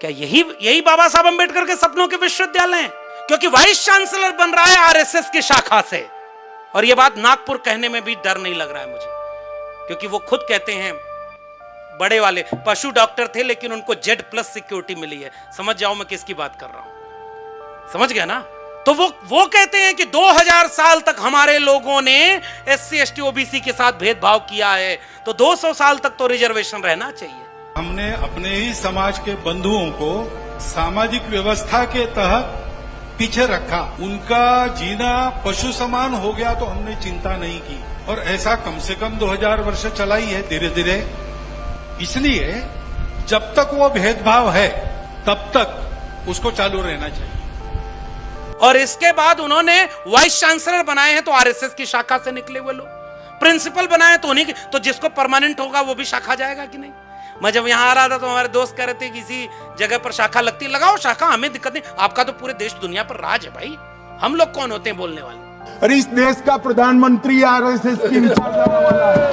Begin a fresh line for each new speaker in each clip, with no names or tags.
क्या यही यही बाबा साहब अंबेडकर के सपनों के विश्वविद्यालय हैं? क्योंकि वाइस चांसलर बन रहा है आरएसएस की शाखा से। और यह बात नागपुर कहने में भी डर नहीं लग रहा है मुझे, क्योंकि वो खुद कहते हैं, बड़े वाले पशु डॉक्टर थे लेकिन उनको Z+ सिक्योरिटी मिली है। समझ जाओ मैं किसकी बात कर रहा हूं, समझ गया ना? तो वो कहते हैं कि 2000 साल तक हमारे लोगों ने SC ST OBC के साथ भेदभाव किया है, तो 200 साल तक तो रिजर्वेशन रहना चाहिए।
हमने अपने ही समाज के बंधुओं को सामाजिक व्यवस्था के तहत पीछे रखा। उनका जीना पशु समान हो गया तो हमने चिंता नहीं की, और ऐसा कम से कम 2000 वर्ष चला ही है धीरे धीरे। इसलिए जब तक वो भेदभाव है तब तक उसको चालू रहना चाहिए।
और इसके बाद उन्होंने वाइस चांसलर बनाए हैं तो आरएसएस की शाखा से निकले हुए लोग, प्रिंसिपल बनाए तो उन्हीं की, तो जिसको परमानेंट होगा वो भी शाखा जाएगा कि नहीं? मैं जब यहां आ रहा था तो हमारे दोस्त कह रहे थे किसी जगह पर शाखा लगती, लगाओ शाखा, हमें दिक्कत नहीं। आपका तो पूरे देश दुनिया पर राज है भाई, हम लोग कौन होते हैं बोलने वाले?
अरे इस देश का प्रधानमंत्री आरएसएस की विचारधारा वाला है,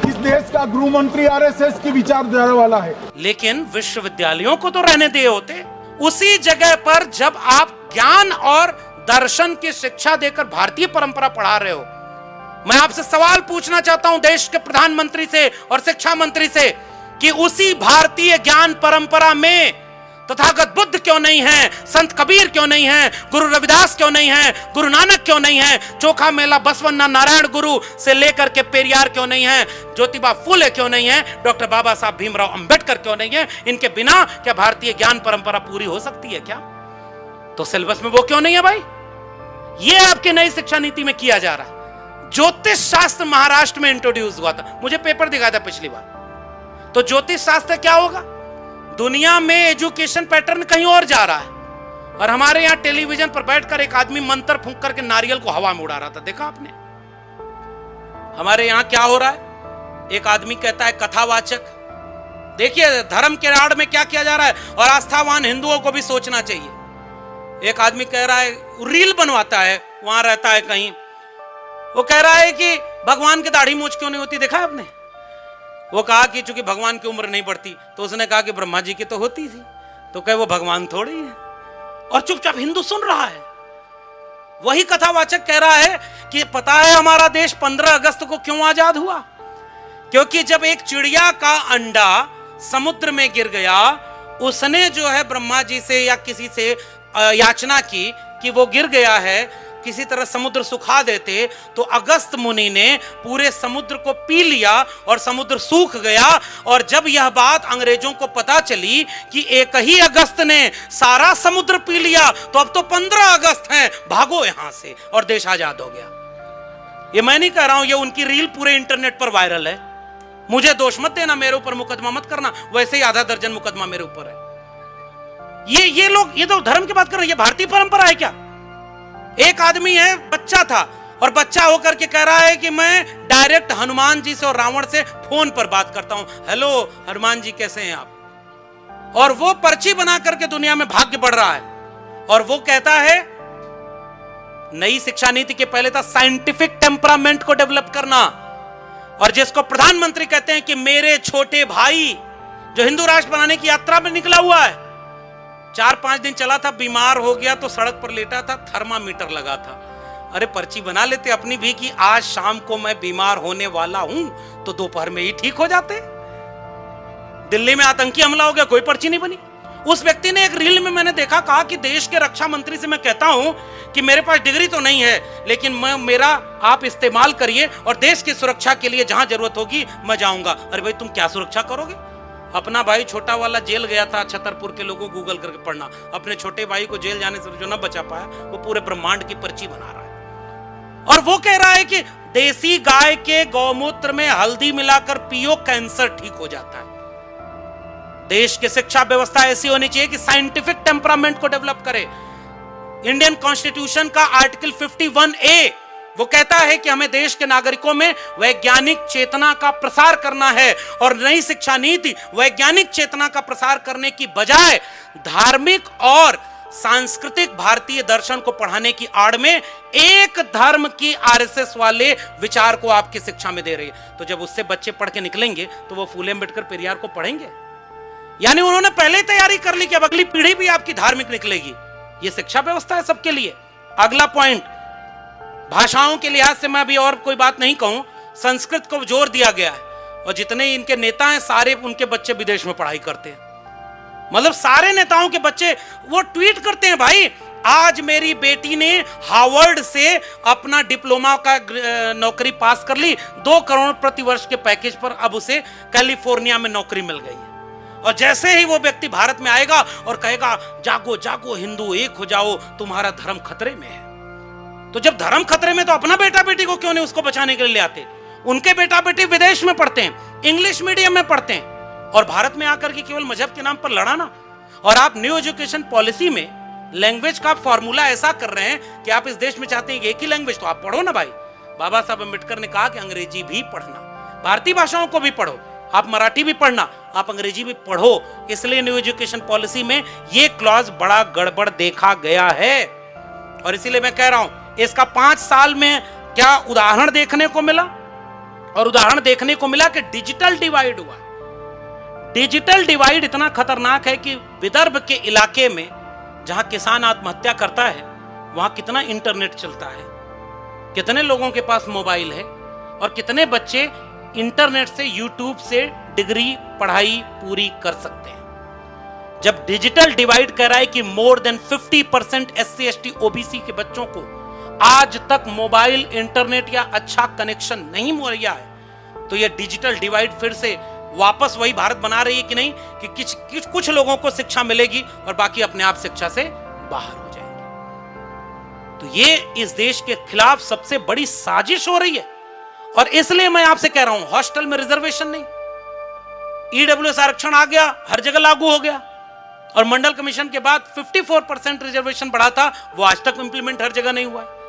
इस देश का गृह मंत्री आरएसएस की विचारधारा वाला है।
लेकिन विश्वविद्यालयों को तो रहने दिए होते। उसी जगह पर जब आप ज्ञान और दर्शन की शिक्षा देकर भारतीय परंपरा पढ़ा रहे हो, मैं आपसे सवाल पूछना चाहता हूं देश के प्रधानमंत्री से और शिक्षा मंत्री से कि उसी भारतीय ज्ञान परंपरा में तथागत बुद्ध क्यों नहीं है, संत कबीर क्यों नहीं है, गुरु रविदास क्यों नहीं है, गुरु नानक क्यों नहीं है, चोखा मेला बसवन्ना नारायण गुरु से लेकर के पेरियार क्यों नहीं है, ज्योतिबा फूले क्यों नहीं है, डॉक्टर बाबा साहब भीमराव अंबेडकर क्यों नहीं है? इनके बिना क्या भारतीय ज्ञान परंपरा पूरी हो सकती है क्या? तो सिलेबस में वो क्यों नहीं है भाई? ये आपकी नई शिक्षा नीति में किया जा रहा है। ज्योतिष शास्त्र महाराष्ट्र में इंट्रोड्यूस हुआ था, मुझे पेपर दिखाया था पिछली बार। तो ज्योतिष शास्त्र क्या होगा? दुनिया में एजुकेशन पैटर्न कहीं और जा रहा है, और हमारे यहां टेलीविजन पर बैठकर एक आदमी मंत्र फूंक करके नारियल को हवा में उड़ा रहा था, देखा आपने? हमारे यहां क्या हो रहा है? एक आदमी कहता है कथावाचक। देखिए धर्म के आड़ में क्या किया जा रहा है, और आस्थावान हिंदुओं को भी सोचना चाहिए। एक आदमी कह रहा है, रील बनवाता है, वहां रहता है कहीं, वो कह रहा है कि भगवान की दाढ़ी मूंछ क्यों नहीं होती, देखा है आपने? वो कहा कि चूंकि भगवान की उम्र नहीं बढ़ती, तो उसने कहा कि ब्रह्मा जी की तो होती थी, तो कहे वो भगवान थोड़ी है, और चुपचाप हिंदू सुन रहा है। वही कथावाचक कह रहा है कि पता है हमारा देश 15 अगस्त को क्यों आजाद हुआ? क्योंकि जब एक चिड़िया का अंडा समुद्र में गिर गया, उसने जो है ब्रह्मा जी से या किसी से याचना की कि वो गिर गया है, किसी तरह समुद्र सुखा देते, तो अगस्त मुनि ने पूरे समुद्र को पी लिया और समुद्र सूख गया। और जब यह बात अंग्रेजों को पता चली कि एक ही अगस्त ने सारा समुद्र पी लिया, तो अब तो 15 अगस्त हैं, भागो यहां से, और देश आजाद हो गया। ये मैं नहीं कह रहा हूं, ये उनकी रील पूरे इंटरनेट पर वायरल है। मुझे दोष मत देना, मेरे ऊपर मुकदमा मत करना, वैसे ही आधा दर्जन मुकदमा मेरे ऊपर है। ये लोग ये तो धर्म की बात कर रहे हैं, ये भारतीय परंपरा है क्या? एक आदमी है, बच्चा था, और बच्चा होकर के कह रहा है कि मैं डायरेक्ट हनुमान जी से और रावण से फोन पर बात करता हूं। हेलो हनुमान जी, कैसे हैं आप? और वो पर्ची बना करके दुनिया में भाग्य बढ़ रहा है। और वो कहता है, नई शिक्षा नीति के पहले था साइंटिफिक टेम्परामेंट को डेवलप करना, और जिसको प्रधानमंत्री कहते हैं कि मेरे छोटे भाई जो हिंदू राष्ट्र बनाने की यात्रा में निकला हुआ है, 4-5 दिन चला था, बीमार हो गया तो सड़क पर लेटा था, थर्मामीटर लगा था। अरे पर्ची बना लेते अपनी भी कि आज शाम को मैं बीमार होने वाला हूं, तो दोपहर में ही ठीक हो जाते। दिल्ली में आतंकी हमला हो गया, कोई पर्ची नहीं बनी। उस व्यक्ति ने एक रील में मैंने देखा, कहा कि देश के रक्षा मंत्री से मैं कहता हूं कि मेरे पास डिग्री तो नहीं है, लेकिन मेरा आप इस्तेमाल करिए, और देश की सुरक्षा के लिए जहां जरूरत होगी मैं जाऊंगा। अरे भाई तुम क्या सुरक्षा करोगे? अपना भाई छोटा वाला जेल गया था, छतरपुर के लोगों गूगल करके पढ़ना, अपने छोटे भाई को जेल जाने से जो न बचा पाया, वो पूरे ब्रह्मांड की पर्ची बना रहा है। और वो कह रहा है कि देसी गाय के गौमूत्र में हल्दी मिलाकर पियो, कैंसर ठीक हो जाता है। देश की शिक्षा व्यवस्था ऐसी होनी चाहिए कि साइंटिफिक टेम्परामेंट को डेवलप करे। इंडियन कॉन्स्टिट्यूशन का आर्टिकल 51A वो कहता है कि हमें देश के नागरिकों में वैज्ञानिक चेतना का प्रसार करना है, और नई शिक्षा नीति वैज्ञानिक चेतना का प्रसार करने की बजाय धार्मिक और सांस्कृतिक भारतीय दर्शन को पढ़ाने की आड़ में एक धर्म की आरएसएस वाले विचार को आपकी शिक्षा में दे रही है। तो जब उससे बच्चे पढ़ के निकलेंगे तो वो फूले अम्बेडकर पेरियार को पढ़ेंगे? यानी उन्होंने पहले ही तैयारी कर ली कि अब अगली पीढ़ी भी आपकी धार्मिक निकलेगी। ये शिक्षा व्यवस्था है सबके लिए। अगला पॉइंट, भाषाओं के लिहाज से मैं अभी और कोई बात नहीं कहूं, संस्कृत को जोर दिया गया है और जितने इनके नेता हैं सारे उनके बच्चे विदेश में पढ़ाई करते हैं। मतलब सारे नेताओं के बच्चे वो ट्वीट करते हैं, भाई आज मेरी बेटी ने हार्वर्ड से अपना डिप्लोमा का नौकरी पास कर ली, 2 करोड़ प्रति वर्ष के पैकेज पर अब उसे कैलिफोर्निया में नौकरी मिल गई है। और जैसे ही वो व्यक्ति भारत में आएगा और कहेगा जागो जागो हिंदू एक हो जाओ, तुम्हारा धर्म खतरे में है। तो जब धर्म खतरे में तो अपना बेटा बेटी को क्यों नहीं उसको बचाने के लिए ले आते? उनके बेटा बेटी विदेश में पढ़ते हैं, इंग्लिश मीडियम में पढ़ते हैं, और भारत में आकर के केवल मजहब के नाम पर लड़ाना। और आप न्यू एजुकेशन पॉलिसी में लैंग्वेज का फॉर्मूला ऐसा कर रहे हैं कि आप इस देश में चाहते हैं कि एक ही लैंग्वेज, तो आप पढ़ो ना भाई। बाबा साहब अम्बेडकर ने कहा कि अंग्रेजी भी पढ़ना, भारतीय भाषाओं को भी पढ़ो, आप मराठी भी पढ़ना, आप अंग्रेजी भी पढ़ो। इसलिए न्यू एजुकेशन पॉलिसी में यह क्लॉज बड़ा गड़बड़ देखा गया है। और इसीलिए मैं कह रहा हूं, इसका 5 साल में क्या उदाहरण देखने को मिला? और उदाहरण देखने को मिला कि डिजिटल डिवाइड हुआ। डिजिटल डिवाइड इतना खतरनाक है कि विदर्भ के इलाके में जहां किसान आत्महत्या करता है वहां कितना इंटरनेट चलता है, कितने लोगों के पास मोबाइल है और कितने बच्चे इंटरनेट से यूट्यूब से डिग्री पढ़ाई पूरी कर सकते हैं। जब डिजिटल डिवाइड कह रहा है कि more than 50% SC ST OBC के बच्चों को आज तक मोबाइल इंटरनेट या अच्छा कनेक्शन नहीं मुहैया है, तो यह डिजिटल डिवाइड फिर से वापस वही भारत बना रही है कि नहीं कि कुछ लोगों को शिक्षा मिलेगी और बाकी अपने आप शिक्षा से बाहर हो जाएंगे। तो ये इस देश के खिलाफ सबसे बड़ी साजिश हो रही है। और इसलिए मैं आपसे कह रहा हूं, हॉस्टल में रिजर्वेशन नहीं, EWS आरक्षण आ गया, हर जगह लागू हो गया। और मंडल कमीशन के बाद 54% रिजर्वेशन बढ़ा था, वो आज तक इंप्लीमेंट हर जगह नहीं हुआ है।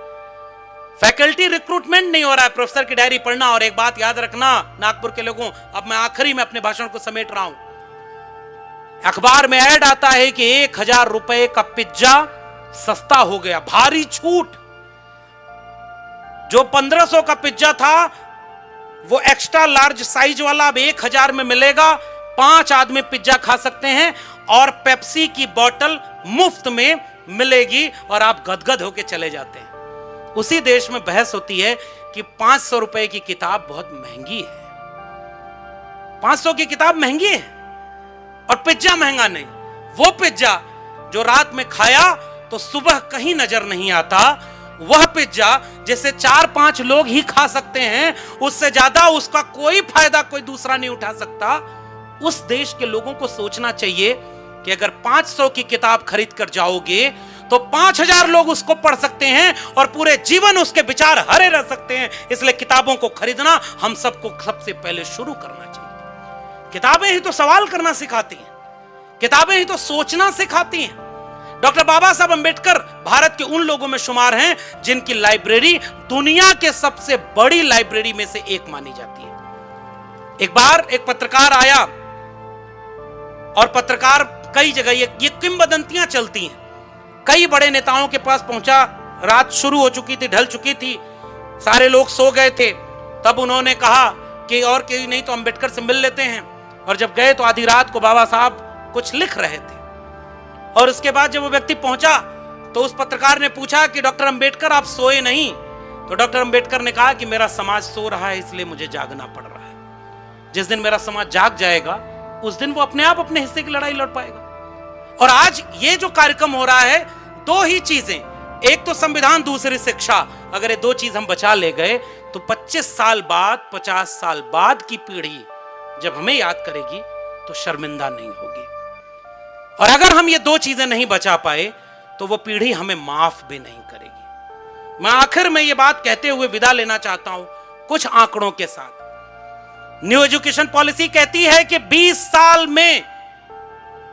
फैकल्टी रिक्रूटमेंट नहीं हो रहा है, प्रोफेसर की डायरी पढ़ना। और एक बात याद रखना नागपुर के लोगों, अब मैं आखिरी में अपने भाषण को समेट रहा हूं, अखबार में ऐड आता है कि 1000 रुपए का पिज्जा सस्ता हो गया, भारी छूट। जो 1500 का पिज्जा था वो एक्स्ट्रा लार्ज साइज वाला अब 1000 में मिलेगा। 5 आदमी पिज्जा खा सकते हैं और पेप्सी की बोतल मुफ्त में मिलेगी और आप गदगद होके चले जाते हैं। उसी देश में बहस होती है कि 500 रुपए की किताब बहुत महंगी है। 500 की किताब महंगी है और पिज्जा महंगा नहीं। वो पिज्जा जो रात में खाया तो सुबह कहीं नजर नहीं आता, वह पिज्जा जिसे 4-5 लोग ही खा सकते हैं, उससे ज्यादा उसका कोई फायदा कोई दूसरा नहीं उठा सकता। उस देश के लोगों को सोचना चाहिए कि अगर 500 की किताब खरीद कर जाओगे तो 5000 लोग उसको पढ़ सकते हैं और पूरे जीवन उसके विचार हरे रह सकते हैं। इसलिए किताबों को खरीदना हम सबको सबसे पहले शुरू करना चाहिए। किताबें ही तो सवाल करना सिखाती हैं, किताबें ही तो सोचना सिखाती हैं। डॉक्टर बाबा साहब अंबेडकर भारत के उन लोगों में शुमार हैं जिनकी लाइब्रेरी दुनिया के सबसे बड़ी लाइब्रेरी में से एक मानी जाती है। एक बार एक पत्रकार आया और पत्रकार कई जगह ये किंवदंतियां चलती हैं, कई बड़े नेताओं के पास पहुंचा। रात शुरू हो चुकी थी, ढल चुकी थी, सारे लोग सो गए थे। तब उन्होंने कहा कि और कोई नहीं तो अंबेडकर से मिल लेते हैं। और जब गए तो आधी रात को बाबा साहब कुछ लिख रहे थे। और उसके बाद जब वो व्यक्ति पहुंचा तो उस पत्रकार ने पूछा कि डॉक्टर अंबेडकर आप सोए नहीं? तो डॉक्टर अंबेडकर ने कहा कि मेरा समाज सो रहा है इसलिए मुझे जागना पड़ रहा है। जिस दिन मेरा समाज जाग जाएगा उस दिन वो अपने आप अपने हिस्से की लड़ाई लड़ पाएगा। और आज ये जो कार्यक्रम हो रहा है, 2 ही चीजें, एक तो संविधान, दूसरी शिक्षा। अगर ये 2 चीज हम बचा ले गए तो 25 साल बाद, 50 साल बाद की पीढ़ी जब हमें याद करेगी तो शर्मिंदा नहीं होगी। और अगर हम ये 2 चीजें नहीं बचा पाए तो वो पीढ़ी हमें माफ भी नहीं करेगी। मैं आखिर में ये बात कहते हुए विदा लेना चाहता हूं कुछ आंकड़ों के साथ। न्यू एजुकेशन पॉलिसी कहती है कि 20 साल में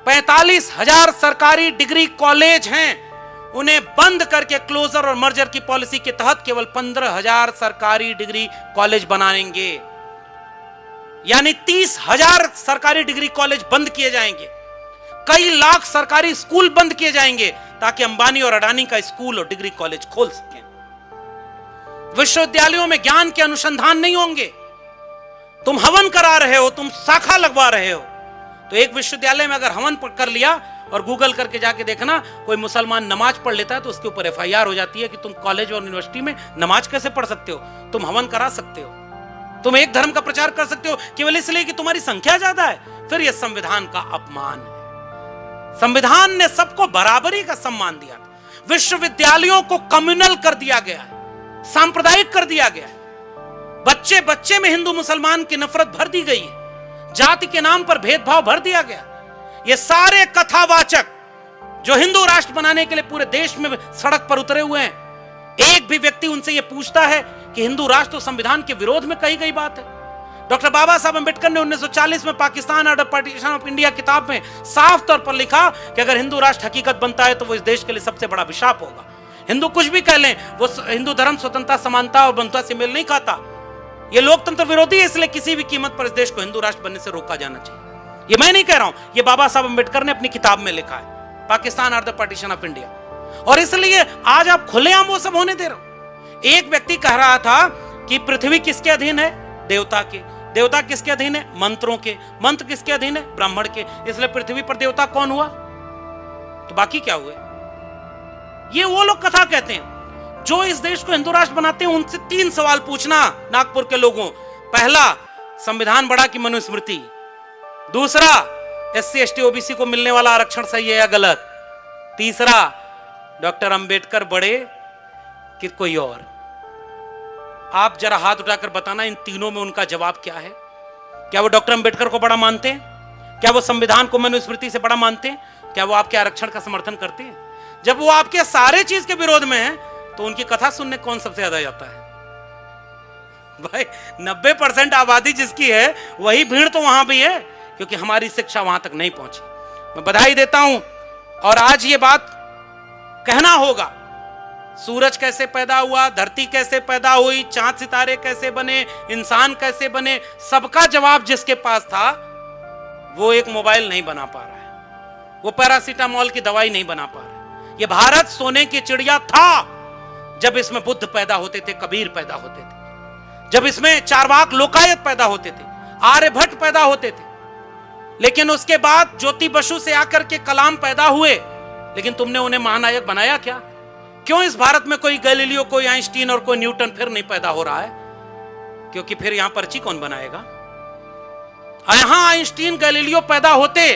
45,000 सरकारी डिग्री कॉलेज हैं, उन्हें बंद करके क्लोजर और मर्जर की पॉलिसी के तहत केवल 15,000 सरकारी डिग्री कॉलेज बनाएंगे। यानी 30,000 सरकारी डिग्री कॉलेज बंद किए जाएंगे। कई लाख सरकारी स्कूल बंद किए जाएंगे ताकि अंबानी और अडानी का स्कूल और डिग्री कॉलेज खोल सकें। विश्वविद्यालयों में ज्ञान के अनुसंधान नहीं होंगे। तुम हवन करा रहे हो, तुम शाखा लगवा रहे हो, तो एक विश्वविद्यालय में अगर हवन कर लिया और गूगल करके जाके देखना, कोई मुसलमान नमाज पढ़ लेता है तो उसके ऊपर FIR हो जाती है कि तुम कॉलेज और यूनिवर्सिटी में नमाज कैसे पढ़ सकते हो, तुम हवन करा सकते हो, तुम एक धर्म का प्रचार कर सकते हो केवल इसलिए कि तुम्हारी संख्या ज्यादा है। फिर यह संविधान का अपमान है। संविधान ने सबको बराबरी का सम्मान दिया। विश्वविद्यालयों को कम्युनल कर दिया गया है, सांप्रदायिक कर दिया गया है। बच्चे बच्चे में हिंदू मुसलमान की नफरत भर दी गई है, जाति के नाम पर भेदभाव भर दिया गया। ये सारे कथावाचक जो हिंदू राष्ट्र बनाने के लिए पूरे देश में सड़क पर उतरे हुए हैं, एक भी व्यक्ति उनसे यह पूछता है कि हिंदू राष्ट्र तो संविधान के विरोध में कही गई बात है। डॉक्टर बाबा साहब अंबेडकर ने 1940 में Pakistan under partition of India किताब में साफ तौर पर लिखा कि अगर हिंदू राष्ट्र हकीकत बनता है तो वो इस देश के लिए सबसे बड़ा अभिशाप होगा। हिंदू कुछ भी कह लें, वो हिंदू धर्म स्वतंत्रता, समानता और बंधुता से मेल नहीं खाता। ये लोकतंत्र विरोधी है, इसलिए किसी भी कीमत पर इस देश को हिंदू राष्ट्र बनने से रोका जाना चाहिए। ये मैं नहीं कह रहा हूं, ये बाबा साहब अंबेडकर ने अपनी किताब में लिखा है, Pakistan or the partition of India. और इसलिए आज आप खुलेआम वो सब होने दे रहे हो। एक व्यक्ति कह रहा था कि पृथ्वी किसके अधीन है? देवता के। देवता किसके अधीन है? मंत्रों के। मंत्र किसके अधीन है? ब्राह्मण के। इसलिए पृथ्वी पर देवता कौन हुआ? तो बाकी क्या हुए? ये वो लोग कथा कहते हैं जो इस देश को हिंदू राष्ट्र बनाते हैं। उनसे 3 सवाल पूछना नागपुर के लोगों। पहला, संविधान बड़ा कि मनुस्मृति? दूसरा, SC ST OBC को मिलने वाला आरक्षण सही है या गलत? तीसरा, डॉक्टर अंबेडकर बड़े कि कोई और? आप जरा हाथ उठाकर बताना इन तीनों में उनका जवाब क्या है। क्या वो डॉक्टर अंबेडकर को बड़ा मानते हैं? क्या वो संविधान को मनुस्मृति से बड़ा मानते हैं? क्या वो आपके आरक्षण का समर्थन करते हैं? जब वो आपके सारे चीज के विरोध में है तो उनकी कथा सुनने कौन सबसे ज्यादा जाता है? भाई 90% आबादी जिसकी है वही भीड़ तो वहां भी है, क्योंकि हमारी शिक्षा वहां तक नहीं पहुंची। मैं बधाई देता हूं। और आज ये बात कहना होगा, सूरज कैसे पैदा हुआ, धरती कैसे पैदा हुई, चांद सितारे कैसे बने, इंसान कैसे बने, सबका जवाब जिसके पास था वो एक मोबाइल नहीं बना पा रहा है, वो पैरासीटामोल की दवाई नहीं बना पा रहा है। ये भारत सोने की चिड़िया था जब इसमें बुद्ध पैदा होते थे, कबीर पैदा होते थे, जब इसमें चारवाक लोकायत पैदा होते थे, आर्यभट्ट पैदा होते थे। लेकिन उसके बाद ज्योति बसु से आकर के कलाम पैदा हुए, लेकिन तुमने उन्हें महानायक बनाया क्या? क्यों इस भारत में कोई गैलीलियो, कोई आइंस्टीन और कोई न्यूटन फिर नहीं पैदा हो रहा है? क्योंकि फिर यहां पर्ची कौन बनाएगा? यहां आइंस्टीन, गैलीलियो पैदा होते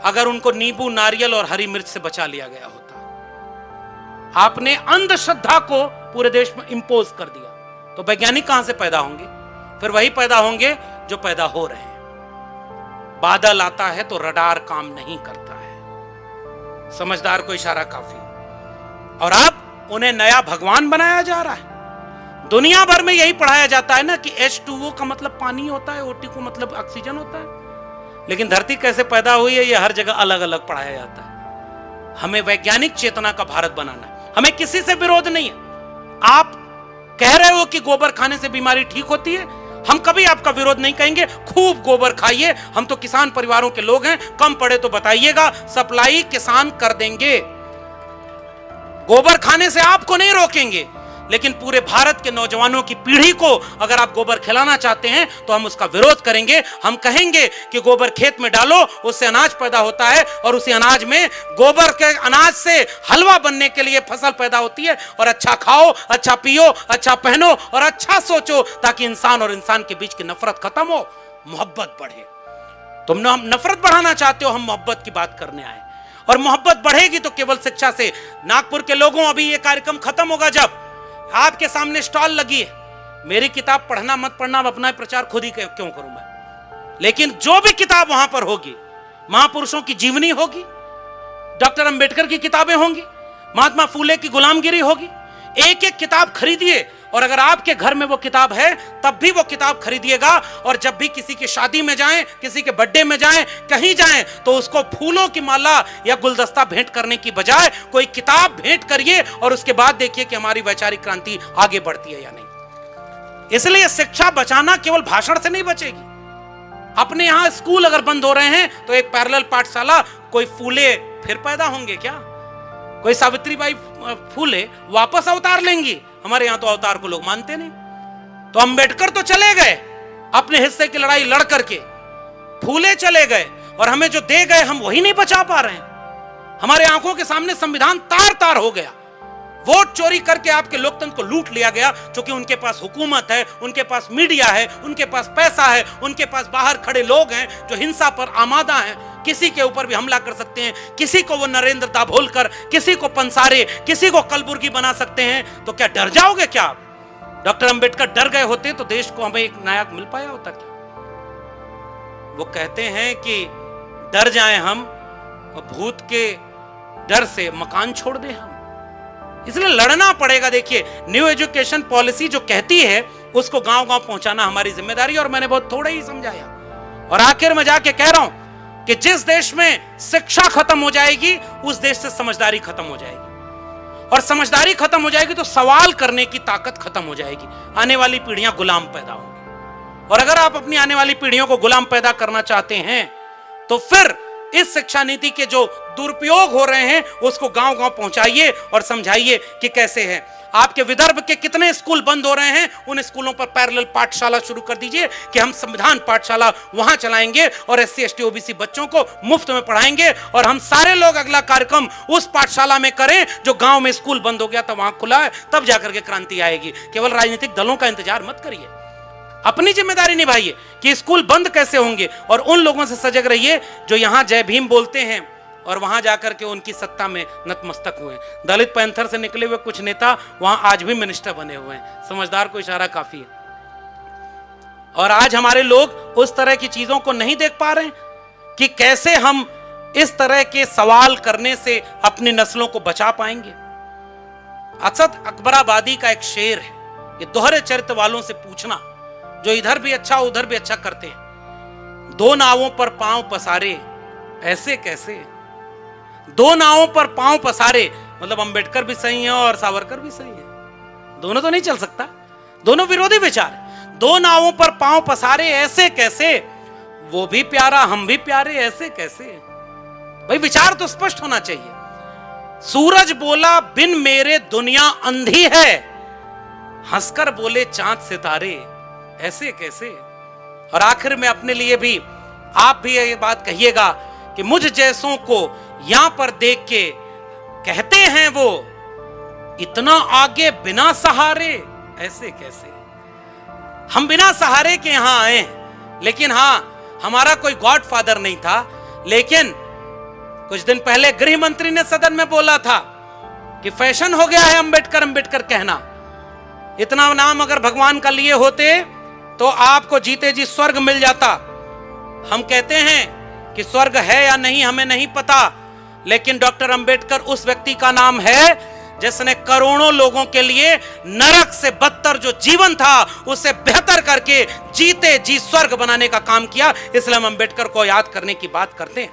अगर उनको नींबू, नारियल और हरी मिर्च से बचा लिया गया होता। आपने अंधश्रद्धा को पूरे देश में इंपोज कर दिया, तो वैज्ञानिक कहां से पैदा होंगे? फिर वही पैदा होंगे जो पैदा हो रहे हैं। बादल आता है तो रडार काम नहीं करता है, समझदार को इशारा काफी। और अब उन्हें नया भगवान बनाया जा रहा है। दुनिया भर में यही पढ़ाया जाता है ना कि H2O का मतलब पानी होता है, O2 को मतलब ऑक्सीजन होता है। लेकिन धरती कैसे पैदा हुई है ये हर जगह अलग अलग पढ़ाया जाता है। हमें वैज्ञानिक चेतना का भारत बनाना है। हमें किसी से विरोध नहीं है। आप कह रहे हो कि गोबर खाने से बीमारी ठीक होती है, हम कभी आपका विरोध नहीं कहेंगे। खूब गोबर खाइए, हम तो किसान परिवारों के लोग हैं। कम पड़े तो बताइएगा, सप्लाई किसान कर देंगे। गोबर खाने से आपको नहीं रोकेंगे, लेकिन पूरे भारत के नौजवानों की पीढ़ी को अगर आप गोबर खिलाना चाहते हैं तो हम उसका विरोध करेंगे। हम कहेंगे कि गोबर खेत में डालो, उससे अनाज पैदा होता है, और उसी अनाज में गोबर के अनाज से हलवा बनने के लिए फसल पैदा होती है। और अच्छा खाओ, अच्छा पियो, अच्छा पहनो और अच्छा सोचो, ताकि इंसान और इंसान के बीच की नफरत खत्म हो, मोहब्बत बढ़े। तुम नफरत बढ़ाना चाहते हो, हम मोहब्बत की बात करने आए। और मोहब्बत बढ़ेगी तो केवल शिक्षा से। नागपुर के लोगों, अभी ये कार्यक्रम खत्म होगा जब आपके सामने स्टॉल लगी है, मेरी किताब पढ़ना मत पढ़ना, अपना प्रचार खुद ही क्यों करूं मैं। लेकिन जो भी किताब वहां पर होगी, महापुरुषों की जीवनी होगी, डॉक्टर अंबेडकर की किताबें होंगी, महात्मा फूले की गुलामगिरी होगी। एक एक किताब खरीदिए, और अगर आपके घर में वो किताब है तब भी वो किताब खरीदिएगा। और जब भी किसी की शादी में जाएं, किसी के बर्थडे में जाएं, कहीं जाएं, तो उसको फूलों की माला या गुलदस्ता भेंट करने की बजाय कोई किताब भेंट करिए, और उसके बाद देखिए कि हमारी वैचारिक क्रांति आगे बढ़ती है या नहीं। इसलिए शिक्षा बचाना केवल भाषण से नहीं बचेगी। अपने यहां स्कूल अगर बंद हो रहे हैं तो एक पैरेलल पाठशाला, कोई फूले फिर पैदा होंगे क्या? कोई सावित्रीबाई फूले वापस अवतार लेंगी? हमारे यहां तो अवतार को लोग मानते नहीं। तो अंबेडकर तो चले गए अपने हिस्से की लड़ाई लड़ करके, फूले चले गए, और हमें जो दे गए हम वही नहीं बचा पा रहे हैं। हमारे आंखों के सामने संविधान तार तार हो गया। वोट चोरी करके आपके लोकतंत्र को लूट लिया गया, क्योंकि उनके पास हुकूमत है, उनके पास मीडिया है, उनके पास पैसा है, उनके पास बाहर खड़े लोग हैं जो हिंसा पर आमादा हैं, किसी के ऊपर भी हमला कर सकते हैं, किसी को वो नरेंद्र दाभोलकर, किसी को पंसारे, किसी को कलबुर्गी बना सकते हैं। तो क्या डर जाओगे क्या आप? डॉक्टर अंबेडकर डर गए होते तो देश को हमें एक नायक मिल पाया होता क्या? वो कहते हैं कि डर जाएं हम और भूत के डर से मकान छोड़ दें हम, इसलिए लड़ना पड़ेगा। देखिए, न्यू एजुकेशन पॉलिसी जो कहती है उसको गांव गांव पहुंचाना हमारी जिम्मेदारी, और मैंने बहुत थोड़ा ही समझाया। और आखिर में जाके कह रहा हूं कि जिस देश में शिक्षा खत्म हो जाएगी उस देश से समझदारी खत्म हो जाएगी, और समझदारी खत्म हो जाएगी तो सवाल करने की ताकत खत्म हो जाएगी। आने वाली पीढ़ियां गुलाम पैदा होंगी, और अगर आप अपनी आने वाली पीढ़ियों को गुलाम पैदा करना चाहते हैं तो फिर इस शिक्षा नीति के जो दुरुपयोग हो रहे हैं उसको गांव गांव पहुंचाइए और समझाइए कि कैसे है। आपके विदर्भ के कितने स्कूल बंद हो रहे हैं, उन स्कूलों पर पैरेलल पाठशाला शुरू कर दीजिए कि हम संविधान पाठशाला वहां चलाएंगे और SC ST OBC बच्चों को मुफ्त में पढ़ाएंगे, और हम सारे लोग अगला कार्यक्रम उस पाठशाला में करें जो गांव में स्कूल बंद हो गया था वहां खुला है, तब जाकर के क्रांति आएगी। केवल राजनीतिक दलों का इंतजार मत करिए, अपनी जिम्मेदारी निभाइए कि स्कूल बंद कैसे होंगे, और उन लोगों से सजग रहिए जो यहां जय भीम बोलते हैं और वहां जाकर के उनकी सत्ता में नतमस्तक हुए। दलित पैंथर से निकले हुए कुछ नेता वहां आज भी मिनिस्टर बने हुए हैं। समझदार को इशारा काफी है। और आज हमारे लोग उस तरह की चीजों को नहीं देख पा रहे कि कैसे हम इस तरह के सवाल करने से अपनी नस्लों को बचा पाएंगे। असद अकबराबादी का एक शेर है, ये दोहरे चरित्र वालों से पूछना जो इधर भी अच्छा उधर भी अच्छा करते हैं। दो नावों पर पांव पसारे ऐसे कैसे, दो नावों पर पांव पसारे मतलब अंबेडकर भी सही है और सावरकर भी सही है, दोनों तो नहीं चल सकता, दोनों विरोधी विचार। दो नावों पर पांव पसारे ऐसे कैसे, वो भी प्यारा हम भी प्यारे ऐसे कैसे। भाई विचार तो स्पष्ट होना चाहिए। सूरज बोला बिन मेरे दुनिया अंधी है, हंसकर बोले चांद सितारे ऐसे कैसे। और आखिर में अपने लिए भी आप भी ये बात कहिएगा कि मुझ जैसों को यहां पर देख के कहते हैं वो इतना आगे बिना सहारे ऐसे कैसे। हम बिना सहारे के यहां आए हैं, लेकिन हां हमारा कोई गॉडफादर नहीं था। लेकिन कुछ दिन पहले गृह मंत्री ने सदन में बोला था कि फैशन हो गया है अंबेडकर अंबेडकर कहना। इतना नाम अगर भगवान का लिए होते तो आपको जीते जी स्वर्ग मिल जाता। हम कहते हैं कि स्वर्ग है या नहीं हमें नहीं पता, लेकिन डॉक्टर अंबेडकर उस व्यक्ति का नाम है जिसने करोड़ों लोगों के लिए नरक से बदतर जो जीवन था उसे बेहतर करके जीते जी स्वर्ग बनाने का काम किया। इसलिए हम अंबेडकर को याद करने की बात करते हैं।